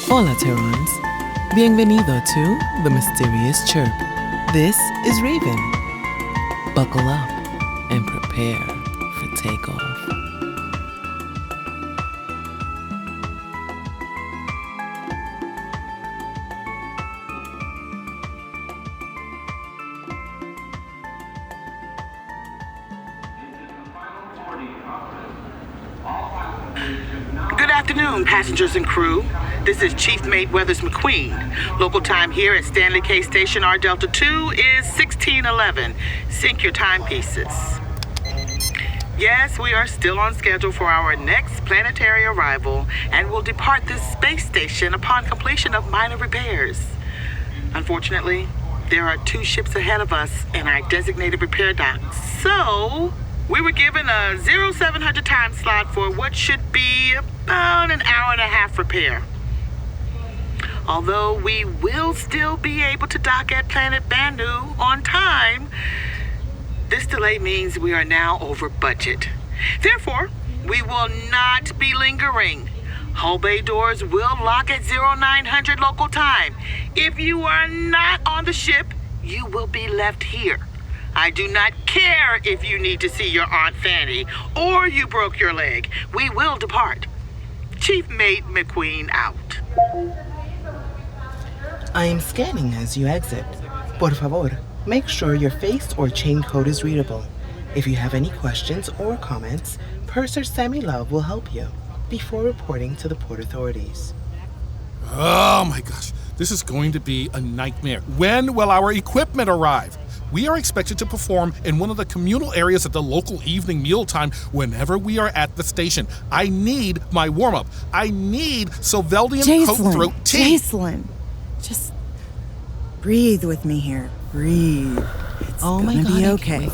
Hola, Terrans. Bienvenido to the Mysterious CHIRP. This is R.A.V.E.N. Buckle up and prepare for takeoff. Good afternoon, passengers and crew. This is Chief Mate Weathers McQueen. Local time here at Stanley K Station R Delta 2 is 1611. Sync your timepieces. Yes, we are still on schedule for our next planetary arrival and will depart this space station upon completion of minor repairs. Unfortunately, there are 2 ships ahead of us in our designated repair dock, so we were given a 0700 time slot for what should be about an hour and a half repair. Although we will still be able to dock at Planet Banu on time, this delay means we are now over budget. Therefore, we will not be lingering. Hull bay doors will lock at 0900 local time. If you are not on the ship, you will be left here. I do not care if you need to see your Aunt Fanny or you broke your leg. We will depart. Chief Mate McQueen out. I am scanning as you exit. Por favor, make sure your face or chain code is readable. If you have any questions or comments, Purser Sammi Love will help you before reporting to the port authorities. Oh my gosh, this is going to be a nightmare. When will our equipment arrive? We are expected to perform in one of the communal areas at the local evening mealtime whenever we are at the station. I need my warm-up. I need Sylveldian coat throat tea. Jacelyn, just breathe with me here. Breathe. It's gonna be okay.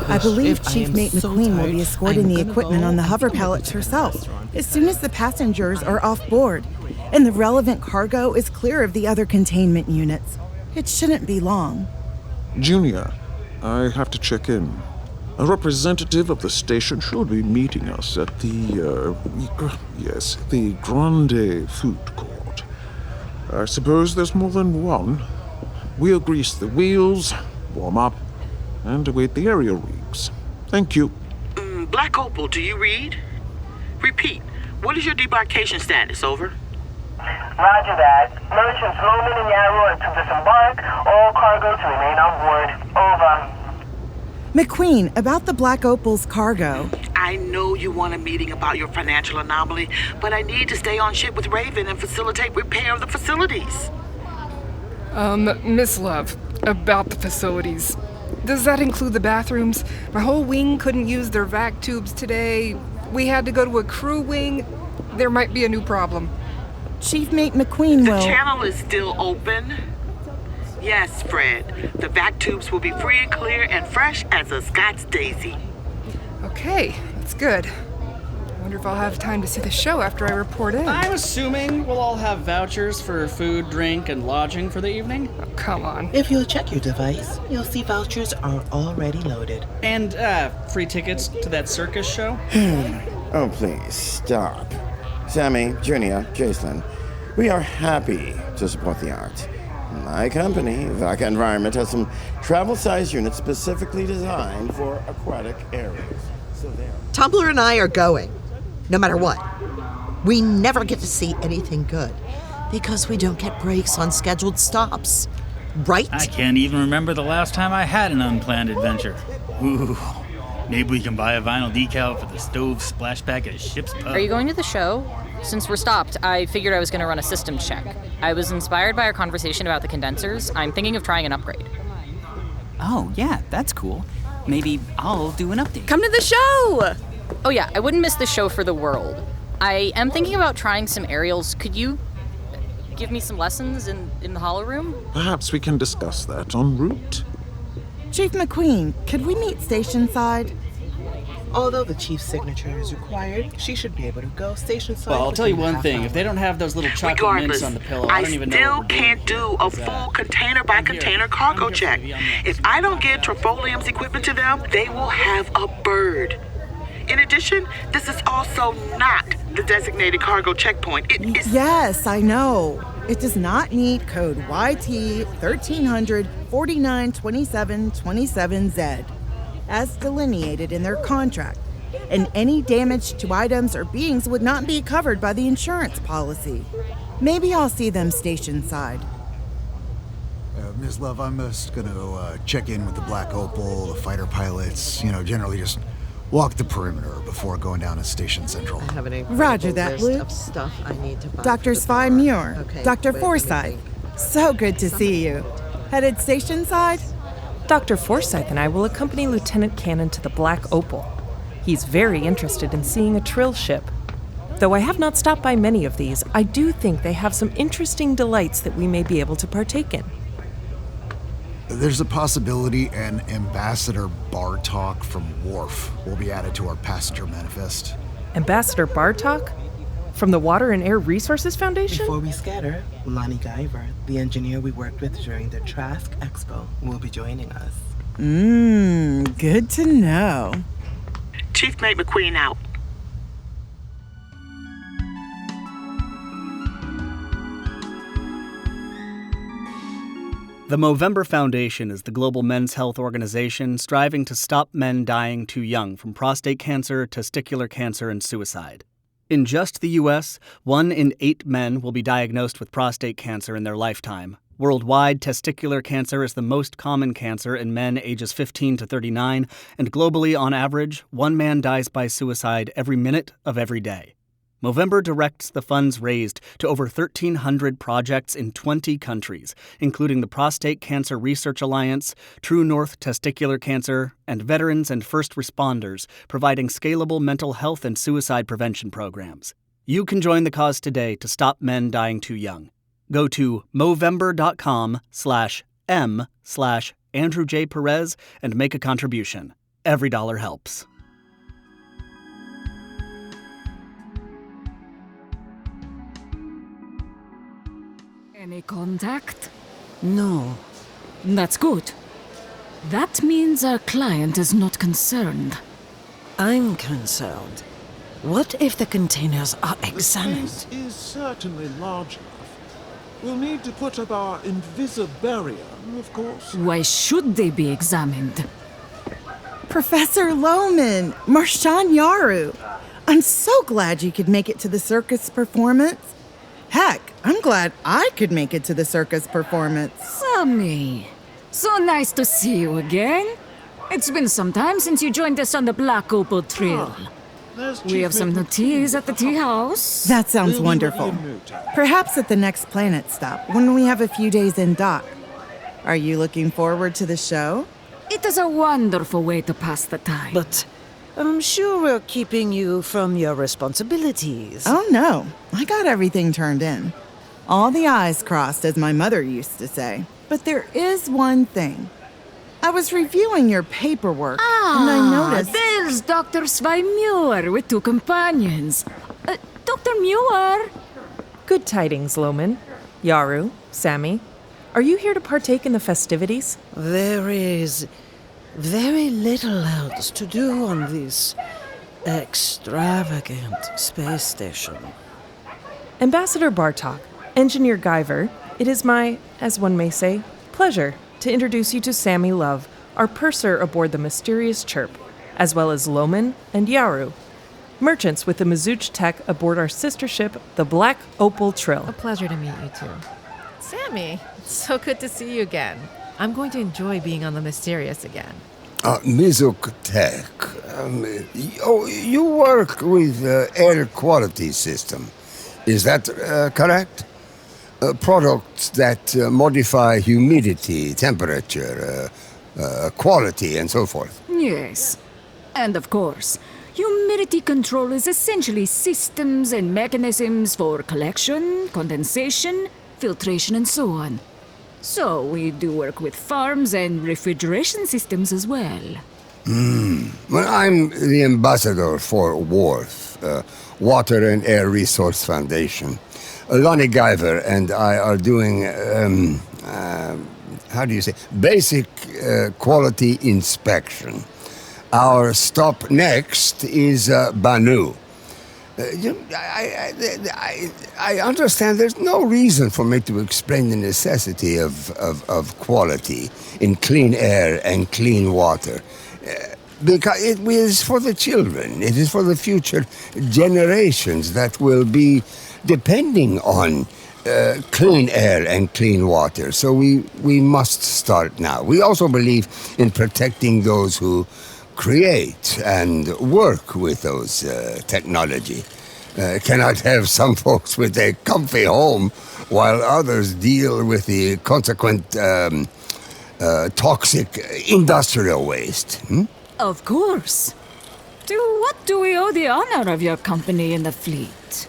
I believe Chief Mate McQueen will be escorting the equipment on the hover pallets herself as soon as the passengers are off board and the relevant cargo is clear of the other containment units. It shouldn't be long. Junior, I have to check in. A representative of the station should be meeting us at the Grande Food Court. I suppose there's more than one. We'll grease the wheels, warm up, and await the aerial reads. Thank you. Black Opal, do you read? Repeat, what is your debarkation status, over? Roger that. Merchants Roman and Yarrow are to disembark. All cargo to remain on board. Over. McQueen, about the Black Opal's cargo. I know you want a meeting about your financial anomaly, but I need to stay on ship with R.A.V.E.N. and facilitate repair of the facilities. Miss Love, about the facilities. Does that include the bathrooms? My whole wing couldn't use their vac tubes today. We had to go to a crew wing. There might be a new problem. Chief Mate McQueen will... The channel is still open. Yes, Fred. The vac tubes will be free and clear and fresh as a Scots daisy. Okay, that's good. I wonder if I'll have time to see the show after I report in. I'm assuming we'll all have vouchers for food, drink, and lodging for the evening. Oh, come on. If you'll check your device, you'll see vouchers are already loaded. And, free tickets to that circus show? Oh, please, stop. Sammi, Junior, Jacelyn, we are happy to support the arts. My company, Vaca Environment, has some travel-sized units specifically designed for aquatic areas. So there. Tumblr and I are going, no matter what. We never get to see anything good because we don't get breaks on scheduled stops. Right? I can't even remember the last time I had an unplanned adventure. Ooh. Maybe we can buy a vinyl decal for the stove splashback at Ship's Pub. Are you going to the show? Since we're stopped, I figured I was going to run a systems check. I was inspired by our conversation about the condensers. I'm thinking of trying an upgrade. Oh, yeah, that's cool. Maybe I'll do an update. Come to the show! Oh yeah, I wouldn't miss the show for the world. I am thinking about trying some aerials. Could you give me some lessons in the hollow room? Perhaps we can discuss that en route. Chief McQueen, could we meet station side? Although the chief's signature is required, she should be able to go station side. Well, I'll tell you one thing. If they don't have those little chocolate mints on the pillow, I don't even know. I still can't do a full container-by-container cargo check. If I don't get Trifolium's equipment to them, they will have a bird. In addition, this is also not the designated cargo checkpoint. It is... Yes, I know. It does not meet code YT 1300 492727Z, as delineated in their contract, and any damage to items or beings would not be covered by the insurance policy. Maybe I'll see them station side. Ms. Love, I'm just gonna check in with the Black Opal, the fighter pilots, generally just walk the perimeter before going down to Station Central. I have an incredible Roger that, list Luke. of stuff I need to buy. Dr. for the Svi bar. Muir, Okay, Dr. wait, let me Forsyth. think. So good to see you. Headed station side? Dr. Forsyth and I will accompany Lieutenant Cannon to the Black Opal. He's very interested in seeing a Trill ship. Though I have not stopped by many of these, I do think they have some interesting delights that we may be able to partake in. There's a possibility an Ambassador Bartok from Worf will be added to our passenger manifest. Ambassador Bartok? From the Water and Air Resources Foundation? Before we scatter, Lonnie Guyver, the engineer we worked with during the Trask Expo, will be joining us. Good to know. Chief Mate McQueen out. The Movember Foundation is the global men's health organization striving to stop men dying too young from prostate cancer, testicular cancer, and suicide. In just the U.S., 1 in 8 men will be diagnosed with prostate cancer in their lifetime. Worldwide, testicular cancer is the most common cancer in men ages 15 to 39, and globally, on average, 1 man dies by suicide every minute of every day. Movember directs the funds raised to over 1,300 projects in 20 countries, including the Prostate Cancer Research Alliance, True North Testicular Cancer, and veterans and first responders, providing scalable mental health and suicide prevention programs. You can join the cause today to stop men dying too young. Go to Movember.com/M/Andrew J. Perez and make a contribution. Every dollar helps. Any contact? No. That's good. That means our client is not concerned. I'm concerned. What if the containers are examined? The space is certainly large enough. We'll need to put up our invisibarrier, of course. Why should they be examined? Professor Lohman, Marshawn Yaru. I'm so glad you could make it to the circus performance. Heck, I'm glad I could make it to the circus performance. Sammi, so nice to see you again. It's been some time since you joined us on the Black Opal Trail. We have some teas at the tea house. That sounds wonderful. Perhaps at the next planet stop, when we have a few days in dock. Are you looking forward to the show? It is a wonderful way to pass the time. But I'm sure we're keeping you from your responsibilities. Oh no, I got everything turned in. All the I's crossed, as my mother used to say. But there is one thing. I was reviewing your paperwork, and I noticed... There's Dr. Svi Muir with 2 companions. Dr. Muir! Good tidings, Lohman. Yaru, Sammi, are you here to partake in the festivities? There is very little else to do on this extravagant space station. Ambassador Bartok, Engineer Guyver, it is my, as one may say, pleasure to introduce you to Sammi Love, our purser aboard the Mysterious CHIRP, as well as Lohman and Yaru, merchants with the Mizuch Tech aboard our sister ship, the Black Opal Trill. A pleasure to meet you two. Sammi, it's so good to see you again. I'm going to enjoy being on the Mysterious again. Mizuch Tech. You work with air quality system. Is that correct? Products that modify humidity, temperature, quality, and so forth. Yes. And of course, humidity control is essentially systems and mechanisms for collection, condensation, filtration, and so on. So we do work with farms and refrigeration systems as well. Well, I'm the ambassador for WRF, Water and Air Resource Foundation. Lonnie Guyver and I are doing, basic quality inspection. Our stop next is Banu. I understand there's no reason for me to explain the necessity of quality in clean air and clean water. Because it is for the children. It is for the future generations that will be depending on clean air and clean water. So we must start now. We also believe in protecting those who create and work with those technology. Cannot have some folks with a comfy home while others deal with the consequent toxic industrial waste. Of course. To what do we owe the honor of your company in the fleet?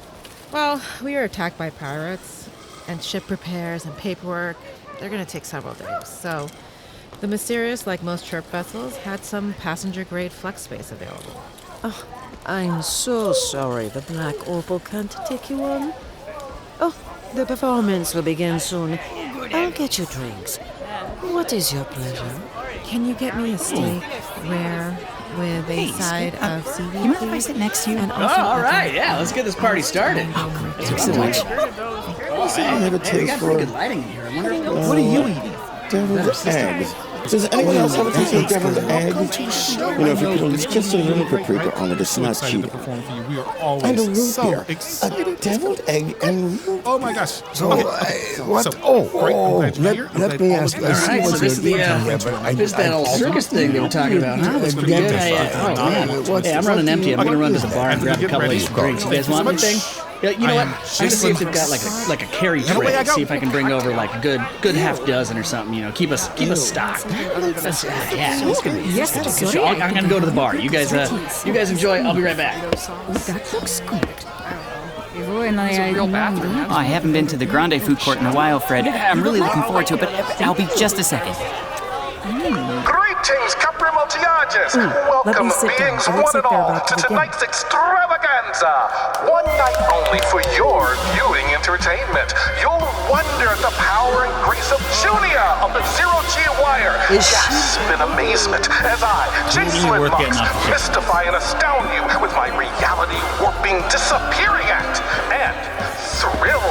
Well, we were attacked by pirates, and ship repairs and paperwork, they're going to take several days. So, the Mysterious, like most CHIRP vessels, had some passenger-grade flex space available. Oh, I'm so sorry the Black Opal can't take you on. Oh, the performance will begin soon. I'll get you drinks. What is your pleasure? Can you get me a steak rare with a side of seaweed, You mind if I sit next to you? And also all right, yeah, let's get this party started. Thanks so much. I have a taste got for pretty good lighting in here. I wonder what are you eating? Deviled eggs. Does anyone else have a taste of deviled eggs? You know, if you put just a little paprika on it, it's not cheating. And a root beer. A deviled egg and root. Oh my gosh. So, what? Let me ask you. All right, so this is that old circus thing they were talking about, huh? That's pretty good. Oh, man. Hey, I'm running empty. I'm going to run to the bar and grab a couple of these drinks. You guys want anything? Yeah, you know what? I'm gonna see if they've got like a carry tray. See if I can bring over like a good half dozen or something. You know, keep us stocked. That's, it's gonna be. Yes, I'm gonna go to the bar. You guys enjoy. I'll be right back. That looks good. I haven't been to the Grande food court in a while, Fred. I'm really looking forward to it, but I'll be just a second. Greetings, Capri Multiages! Welcome, beings one and all, to tonight's extravaganza! One night only for your viewing entertainment. You'll wonder at the power and grace of Julia of the Zero-G Wire. Gasp in amazement as I, Jason Mox, mystify and astound you with my reality-warping disappearing act. And thrill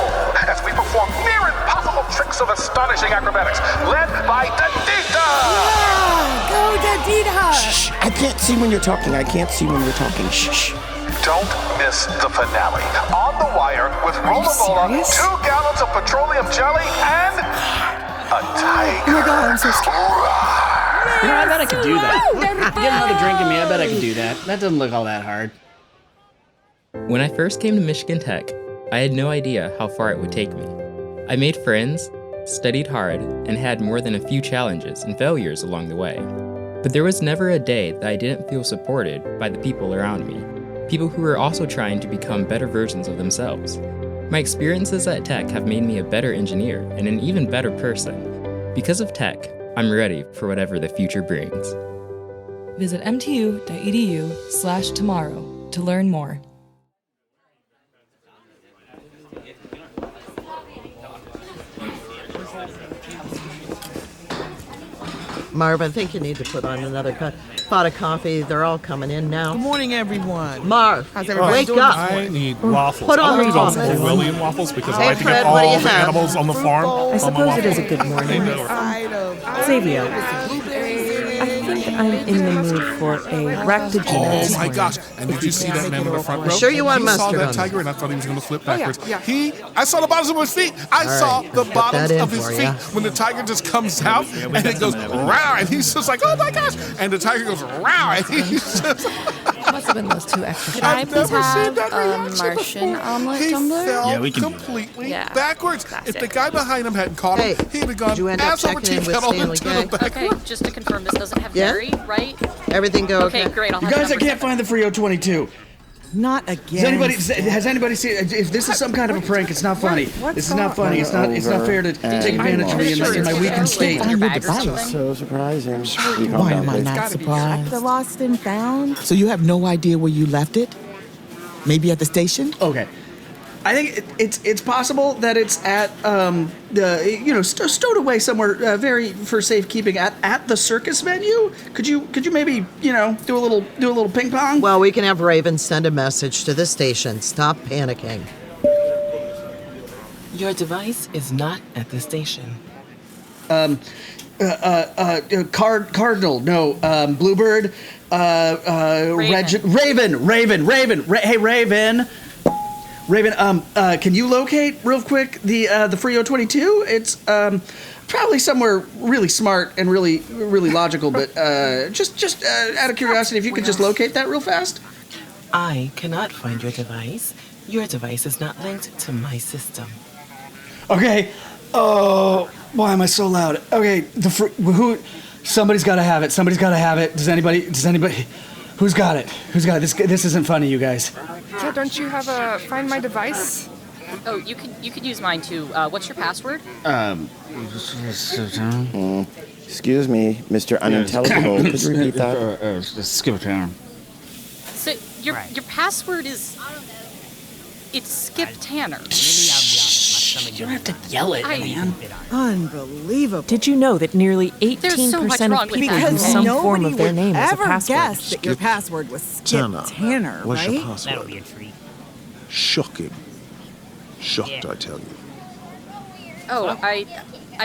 as we perform near impossible tricks of astonishing acrobatics, led by Dadita! Go, Dadita! Shh, I can't see when you're talking. Shh. Don't miss the finale. On the Wire with Rollerbola, 2 gallons of petroleum jelly, and a tiger. Oh my God, I'm so scared. You know, I bet I could do that. Get another drink in me. I bet I could do that. That doesn't look all that hard. When I first came to Michigan Tech, I had no idea how far it would take me. I made friends, studied hard, and had more than a few challenges and failures along the way. But there was never a day that I didn't feel supported by the people around me, people who were also trying to become better versions of themselves. My experiences at Tech have made me a better engineer and an even better person. Because of Tech, I'm ready for whatever the future brings. Visit mtu.edu/tomorrow to learn more. Marv, I think you need to put on another pot of coffee. They're all coming in now. Good morning, everyone. Marv, how's everybody wake doing? up. I need waffles. Put on the waffles. waffles. William waffles because Hey, I like to Fred, get what do all you the have? animals on the farm. I suppose it is a good morning. Xavier, I think I'm in the mood for a ractogino this Oh my morning. gosh! And did you see that man in the front row? Sure you want he mustard saw that on tiger, and I thought he was going to flip backwards. yeah. I saw the bottoms of his feet. I saw right, the put bottoms that in of his for feet ya. when the tiger just comes out and it goes row, and he's just like, oh my gosh! And the tiger goes row, and he's just. Must have been those 2 extra. Could I I've please never seen have that a reaction Martian before. omelet He tumbler? fell Yeah, we can do that. completely Yeah. backwards. Classic. If the guy behind him hadn't caught him, he'd have gone Did you end up ass over checking in teeth with head on Stanley into K? the back. Okay, just to confirm, this doesn't have Yeah? dairy, right? Everything go Okay, great. I'll You have guys, I number can't find the Frio 22. Not again. Has anybody seen? If this is some kind of a prank, it's not funny. This is not funny. It's not fair to take advantage of me in my weakened state. So surprising. Why am I not surprised? The lost and found? So you have no idea where you left it? Maybe at the station? Okay. I think it's possible that it's at stowed away somewhere very for safekeeping at the circus venue. Could you maybe do a little ping pong? Well, we can have Raven send a message to the station. Stop panicking. Your device is not at the station. Cardinal, no, Bluebird, Raven. Hey, Raven. Can you locate real quick the Frio 22? It's probably somewhere really smart and really logical, but just out of curiosity, if you could just locate that real fast. I cannot find your device. Your device is not linked to my system. Okay. Oh, why am I so loud? Okay, somebody's got to have it. Does anybody? Who's got it? This isn't funny, you guys. So don't you have a Find My Device? Oh, you could use mine too. What's your password? Excuse me, Mr. Unintelligible. Could you repeat that? Skip town. So your password is it's Skip Tanner. You don't have to yell it, man. Unbelievable. Did you know that nearly 18% of people use some form of their name as a password? Guess that your password was Skip Tanner, What's right? your password? That'll be a treat. Shocking. Shocked, I tell you. Oh, I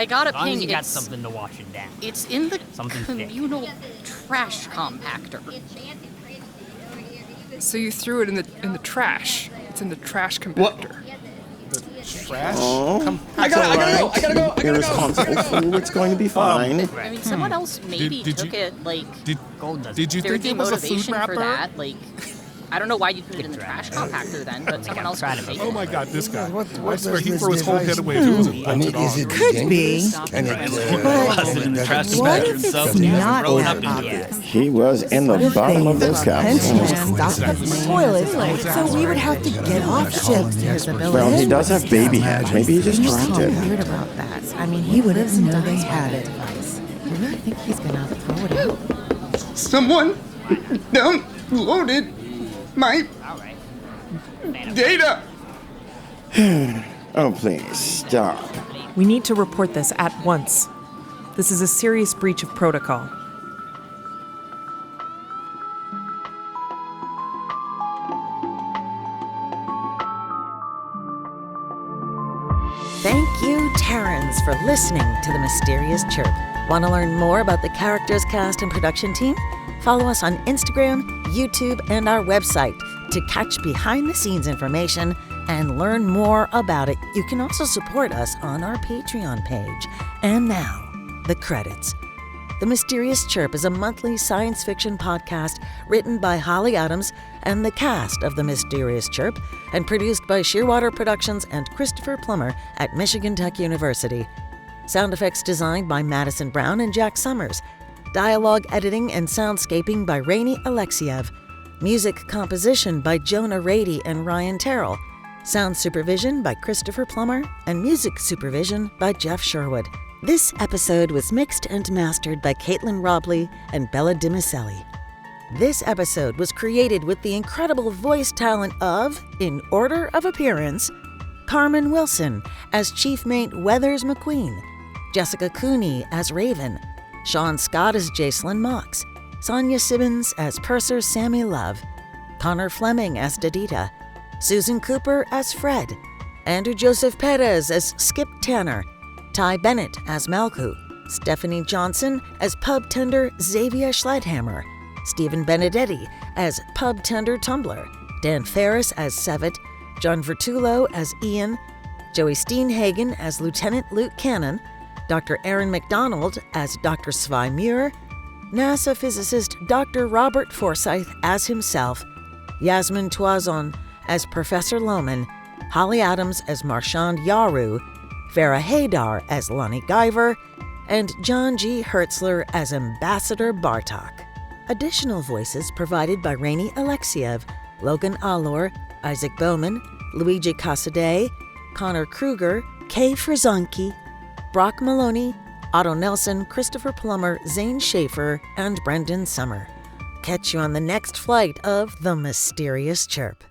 got a As long ping. as you got something to wash it down. It's in the Something communal trash compactor. So you threw it in the trash. It's in the trash compactor. Trash? Oh, I gotta go. Irresponsible fool. It's going to be fine. I mean, someone else maybe took it. Like, Did you there'd think be it was a food motivation wrapper? for that. Like, I don't know why you put it in the trash compactor then, but someone else could take it. Oh my God, this guy! I swear does he this threw his whole device head away if it was a busted arm. Could be. Can it, in the trash What compactor if himself. it's not Rolled that up into obvious? He was in the bottom of this Pension capsule. man stopped at the toilet, so we would have to get off shift. Well, he does have baby hands. Maybe he just dropped it. Weird about that. I mean, He would have known they had it. I think he's gonna throw it out. Someone downloaded my data. Oh, please, stop. We need to report this at once. This is a serious breach of protocol. Thank you, Terrans, for listening to The Mysterious Chirp. Want to learn more about the characters, cast, and production team? Follow us on Instagram, YouTube, and our website to catch behind-the-scenes information and learn more about it. You can also support us on our Patreon page. And now, the credits. The Mysterious Chirp is a monthly science fiction podcast written by Holly Adams and the cast of The Mysterious Chirp and produced by Shearwater Productions and Christopher Plummer at Michigan Tech University. Sound effects designed by Madison Brown and Jack Summers. Dialogue editing and soundscaping by Rainey Alexiev. Music composition by Jonah Rady and Ryan Terrell. Sound supervision by Christopher Plummer and music supervision by Jeff Sherwood. This episode was mixed and mastered by Caitlin Robley and Bella Dimicelli. This episode was created with the incredible voice talent of, in order of appearance, Carman Wilson as Chief Mate Weathers McQueen, Jesika Cooney as R.A.V.E.N, Sean Scott as Jacelyn Mox, Sanya Simmons as Purser Sammy Love, Connor Fleming as Dadita, Susan Cooper as Fred, Andrew Joseph Perez as Skip Tanner, Ty Bennett as Malku, Stephanie Johnson as pub tender Xavier Schleidhammer, Stephen Benedetti as pub tender Tumbler, Dan Ferris as Sevet, John Vertulo as Ian, Joey Steenhagen as Lieutenant Luke Cannon, Dr. Erin MacDonald as Dr. Svi Muir, NASA physicist Dr. Robert Forsyth as himself, Yasmin Toison as Professor Lohman, Holly Adams as Marchand Yaru, Farah Haydar as Lonnie Guyver, and John G. Hertzler as Ambassador Bartok. Additional voices provided by Rainey Alexiev, Logan Allor, Isaac Bowman, Luigi Casadei, Connor Kruger, Kay Frizonki, Brock Maloney, Otto Nelson, Christopher Plummer, Zane Schaefer, and Brendan Summer. Catch you on the next flight of The Mysterious Chirp.